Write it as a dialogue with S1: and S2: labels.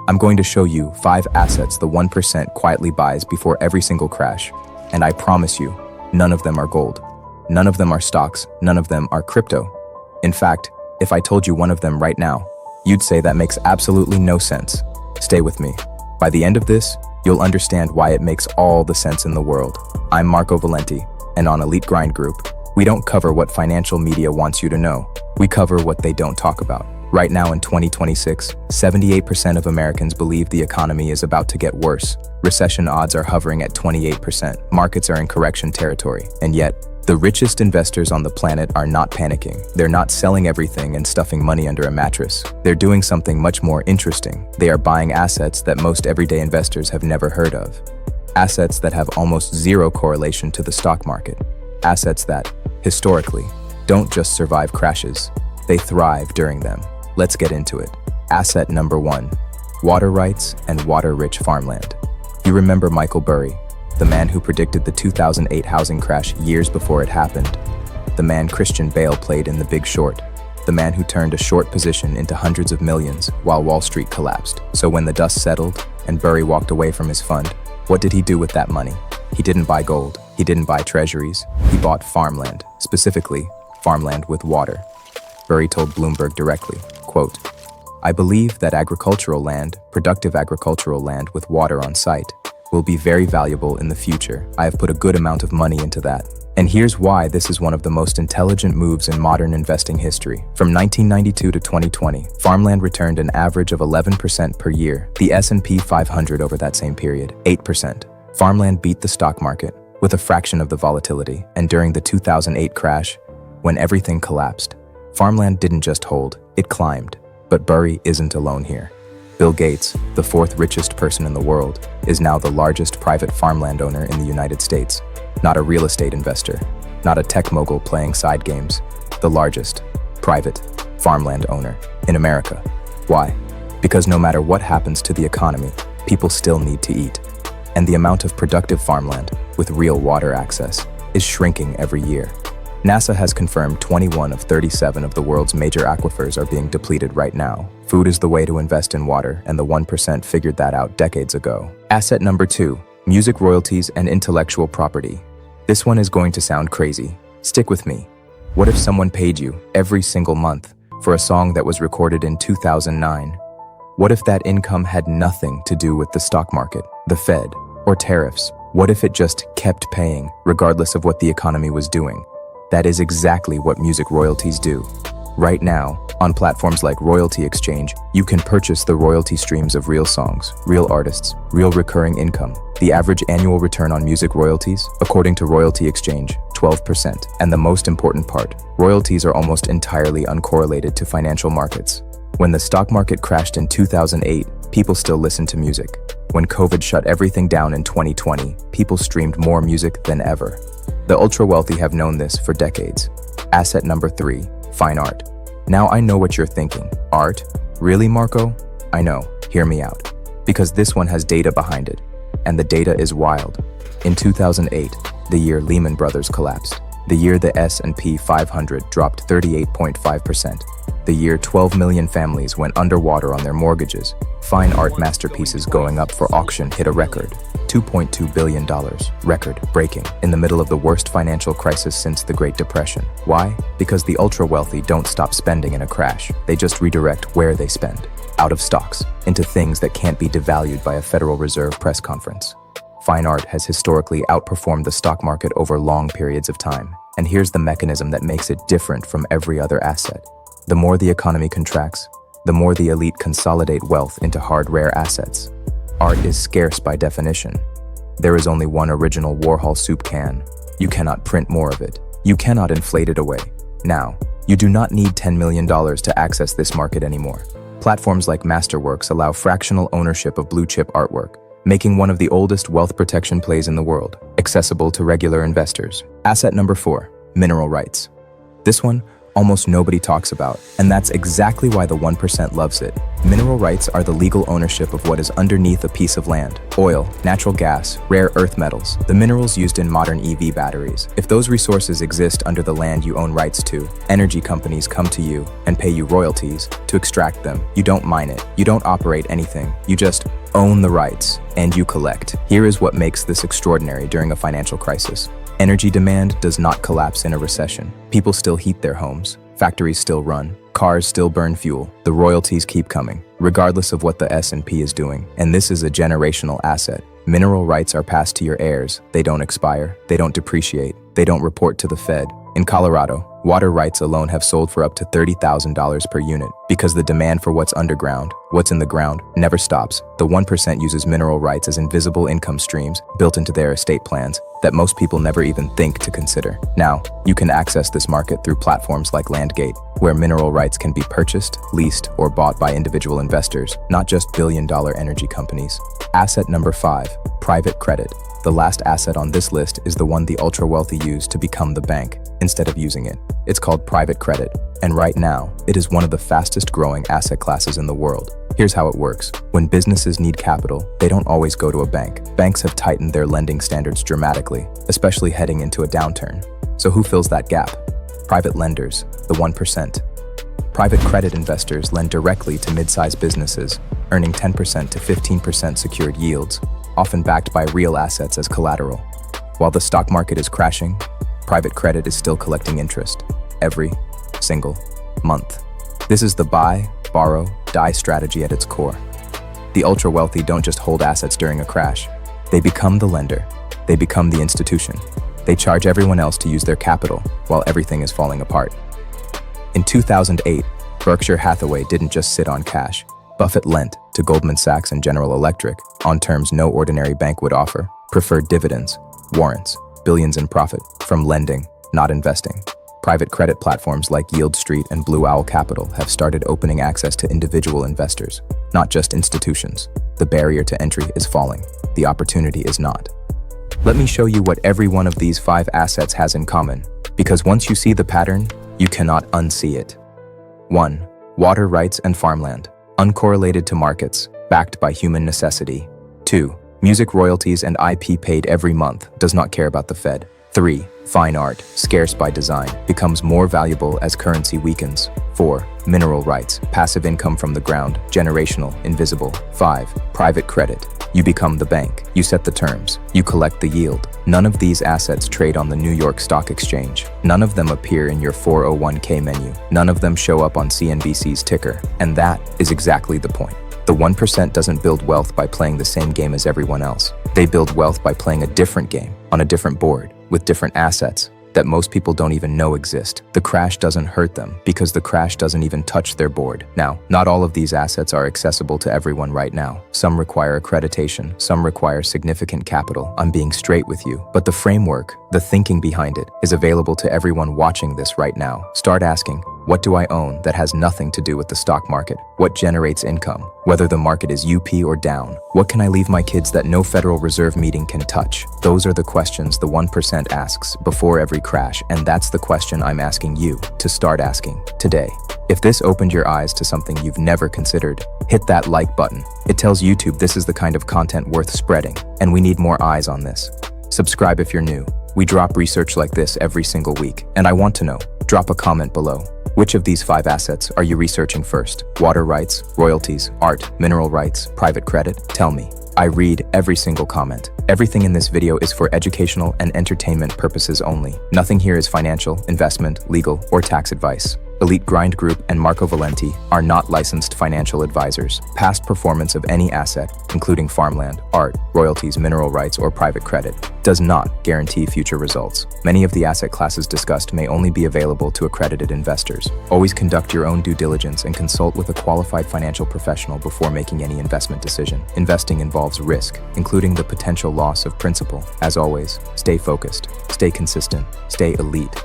S1: I'm going to show you 5 assets the 1% quietly buys before every single crash. And I promise you, none of them are gold. None of them are stocks. None of them are crypto. In fact, if I told you one of them right now, you'd say that makes absolutely no sense. Stay with me. By the end of this, you'll understand why it makes all the sense in the world. I'm Marco Valenti, and on Elite Grind Group, we don't cover what financial media wants you to know. We cover what they don't talk about. Right now in 2026, 78% of Americans believe the economy is about to get worse. Recession odds are hovering at 28%. Markets are in correction territory. And yet, the richest investors on the planet are not panicking. They're not selling everything and stuffing money under a mattress. They're doing something much more interesting. They are buying assets that most everyday investors have never heard of. Assets that have almost zero correlation to the stock market. Assets that, historically, don't just survive crashes. They thrive during them. Let's get into it. Asset number 1, water rights and water-rich farmland. You remember Michael Burry, the man who predicted the 2008 housing crash years before it happened. The man Christian Bale played in The Big Short. The man who turned a short position into hundreds of millions while Wall Street collapsed. So when the dust settled and Burry walked away from his fund, what did he do with that money? He didn't buy gold. He didn't buy treasuries. He bought farmland, specifically farmland with water. Burry told Bloomberg directly, quote, "I believe that agricultural land, productive agricultural land with water on site, will be very valuable in the future. I have put a good amount of money into that. And here's why this is one of the most intelligent moves in modern investing history. From 1992 to 2020, farmland returned an average of 11% per year. The S&P 500 over that same period, 8%. Farmland beat the stock market with a fraction of the volatility. And during the 2008 crash, when everything collapsed, farmland didn't just hold, it climbed. But Burry isn't alone here. Bill Gates, the 4th richest person in the world, is now the largest private farmland owner in the United States. Not a real estate investor, not a tech mogul playing side games, the largest private farmland owner in America. Why? Because no matter what happens to the economy, people still need to eat. And the amount of productive farmland with real water access is shrinking every year. NASA has confirmed 21 of 37 of the world's major aquifers are being depleted right now. Food is the way to invest in water, and the 1% figured that out decades ago. Asset number 2, music royalties and intellectual property. This one is going to sound crazy. Stick with me. What if someone paid you every single month for a song that was recorded in 2009? What if that income had nothing to do with the stock market, the Fed, or tariffs? What if it just kept paying, regardless of what the economy was doing? That is exactly what music royalties do. Right now, on platforms like Royalty Exchange, you can purchase the royalty streams of real songs, real artists, real recurring income. The average annual return on music royalties, according to Royalty Exchange, 12%. And the most important part, royalties are almost entirely uncorrelated to financial markets. When the stock market crashed in 2008, people still listened to music. When COVID shut everything down in 2020, people streamed more music than ever. The ultra-wealthy have known this for decades. Asset number 3, fine art. Now I know what you're thinking. Art? Really, Marco? I know. Hear me out. Because this one has data behind it. And the data is wild. In 2008, the year Lehman Brothers collapsed. The year the S&P 500 dropped 38.5%. The year 12 million families went underwater on their mortgages. Fine art masterpieces going up for auction hit a record. $2.2 billion, record-breaking, in the middle of the worst financial crisis since the Great Depression. Why? Because the ultra-wealthy don't stop spending in a crash. They just redirect where they spend, out of stocks, into things that can't be devalued by a Federal Reserve press conference. Fine art has historically outperformed the stock market over long periods of time. And here's the mechanism that makes it different from every other asset. The more the economy contracts, the more the elite consolidate wealth into hard, rare assets. Art is scarce by definition. There is only one original Warhol soup can. You cannot print more of it. You cannot inflate it away. Now, you do not need $10 million to access this market anymore. Platforms like Masterworks allow fractional ownership of blue-chip artwork, making one of the oldest wealth protection plays in the world, accessible to regular investors. Asset number 4, mineral rights. This one almost nobody talks about, and that's exactly why the 1% loves it. Mineral rights are the legal ownership of what is underneath a piece of land: oil, natural gas, rare earth metals, the minerals used in modern EV batteries. If those resources exist under the land you own rights to, energy companies come to you and pay you royalties to extract them. You don't mine it, you don't operate anything, you just own the rights, and you collect. Here is what makes this extraordinary during a financial crisis. Energy demand does not collapse in a recession. People still heat their homes, factories still run, cars still burn fuel, the royalties keep coming, regardless of what the S&P is doing. And this is a generational asset. Mineral rights are passed to your heirs. They don't expire, they don't depreciate, they don't report to the Fed. In Colorado, water rights alone have sold for up to $30,000 per unit because the demand for what's underground, what's in the ground, never stops. The 1% uses mineral rights as invisible income streams built into their estate plans that most people never even think to consider. Now, you can access this market through platforms like Landgate, where mineral rights can be purchased, leased, or bought by individual investors, not just billion-dollar energy companies. Asset number 5, private credit. The last asset on this list is the one the ultra-wealthy use to become the bank instead of using it. It's called private credit, and right now, it is one of the fastest growing asset classes in the world. Here's how it works. When businesses need capital, they don't always go to a bank. Banks have tightened their lending standards dramatically, especially heading into a downturn. So who fills that gap? Private lenders, the 1%. Private credit investors lend directly to mid-sized businesses, earning 10% to 15% secured yields, often backed by real assets as collateral. While the stock market is crashing, private credit is still collecting interest every single month. This is the buy, borrow, die strategy at its core. The ultra-wealthy don't just hold assets during a crash. They become the lender. They become the institution. They charge everyone else to use their capital while everything is falling apart. In 2008, Berkshire Hathaway didn't just sit on cash. Buffett lent to Goldman Sachs and General Electric on terms no ordinary bank would offer: preferred dividends, warrants, billions in profit from lending, not investing. Private credit platforms like Yield Street and Blue Owl Capital have started opening access to individual investors, not just institutions. The barrier to entry is falling. The opportunity is not. Let me show you what every one of these 5 assets has in common, because once you see the pattern, you cannot unsee it. 1. Water rights and farmland, uncorrelated to markets, backed by human necessity. 2. Music royalties and IP paid every month, does not care about the Fed. 3. Fine art, scarce by design, becomes more valuable as currency weakens. 4. Mineral rights, passive income from the ground, generational, invisible. 5. Private credit. You become the bank. You set the terms. You collect the yield. None of these assets trade on the New York Stock Exchange. None of them appear in your 401k menu. None of them show up on CNBC's ticker. And that is exactly the point. The 1% doesn't build wealth by playing the same game as everyone else. They build wealth by playing a different game, on a different board, with different assets that most people don't even know exist. The crash doesn't hurt them because the crash doesn't even touch their board. Now, not all of these assets are accessible to everyone right now. Some require accreditation, some require significant capital. I'm being straight with you. But the framework, the thinking behind it, is available to everyone watching this right now. Start asking, what do I own that has nothing to do with the stock market? What generates income? Whether the market is up or down? What can I leave my kids that no Federal Reserve meeting can touch? Those are the questions the 1% asks before every crash, and that's the question I'm asking you to start asking today. If this opened your eyes to something you've never considered, hit that like button. It tells YouTube this is the kind of content worth spreading, and we need more eyes on this. Subscribe if you're new. We drop research like this every single week, and I want to know. Drop a comment below. Which of these 5 assets are you researching first? Water rights, royalties, art, mineral rights, private credit? Tell me. I read every single comment. Everything in this video is for educational and entertainment purposes only. Nothing here is financial, investment, legal, or tax advice. Elite Grind Group and Marco Valenti are not licensed financial advisors. Past performance of any asset, including farmland, art, royalties, mineral rights, or private credit, does not guarantee future results. Many of the asset classes discussed may only be available to accredited investors. Always conduct your own due diligence and consult with a qualified financial professional before making any investment decision. Investing involves risk, including the potential loss of principal. As always, stay focused, stay consistent, stay elite.